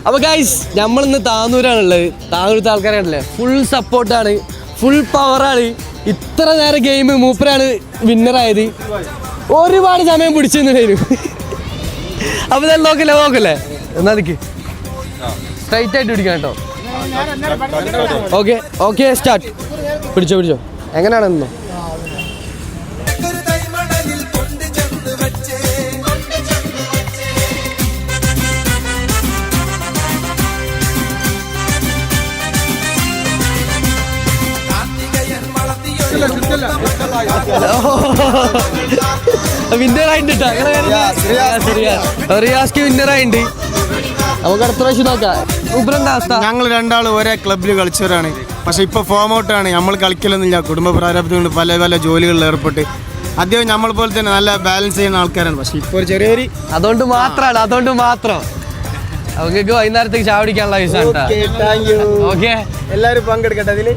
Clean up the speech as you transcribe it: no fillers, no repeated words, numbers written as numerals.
അപ്പോൾ ഗൈസ് നമ്മളിന്ന് താന്നൂരാണുള്ളത്. താന്നൂരത്തെ ആൾക്കാരാണല്ലേ, ഫുൾ സപ്പോർട്ടാണ്, ഫുൾ പവറാണ്. ഇത്ര നേരം ഗെയിം മൂപ്പരാണ് വിന്നറായത്. ഒരുപാട് സമയം പിടിച്ചിരുന്നു. അപ്പോൾ ഇതെല്ലാം നോക്കല്ലേ എന്നാ നിൽക്ക്, സ്ട്രൈറ്റ് ആയിട്ട് പിടിക്കണം കേട്ടോ. Okay start. പിടിച്ചോ എങ്ങനെയാണെന്നോ. വിന്നറായിട്ടുണ്ട് റിയാസ്ക്ക് വിന്നറായിട്ടുണ്ട്. നമുക്ക് അടുത്ത പ്രാവശ്യം നോക്കാം. ഞങ്ങൾ രണ്ടാളും ഒരേ ക്ലബിൽ കളിച്ചവരാണ്. പക്ഷെ ഇപ്പൊ ഫോം ഔട്ടാണ്. നമ്മൾ കളിക്കലൊന്നുമില്ല, കുടുംബ പ്രാരാബ്ദം കൊണ്ട് പല ജോലികളിൽ ഏർപ്പെട്ട്. അദ്ദേഹം നമ്മൾ പോലെ തന്നെ നല്ല ബാലൻസ് ചെയ്യുന്ന ആൾക്കാരാണ്. പക്ഷെ ഇപ്പൊ ഒരു ചെറിയൊരു അതുകൊണ്ട് മാത്രം അവർക്ക് വൈകുന്നേരത്തേക്ക് ചാവടിക്കാനുള്ള വിഷയം. എല്ലാവരും പങ്കെടുക്കട്ടെ അതില്.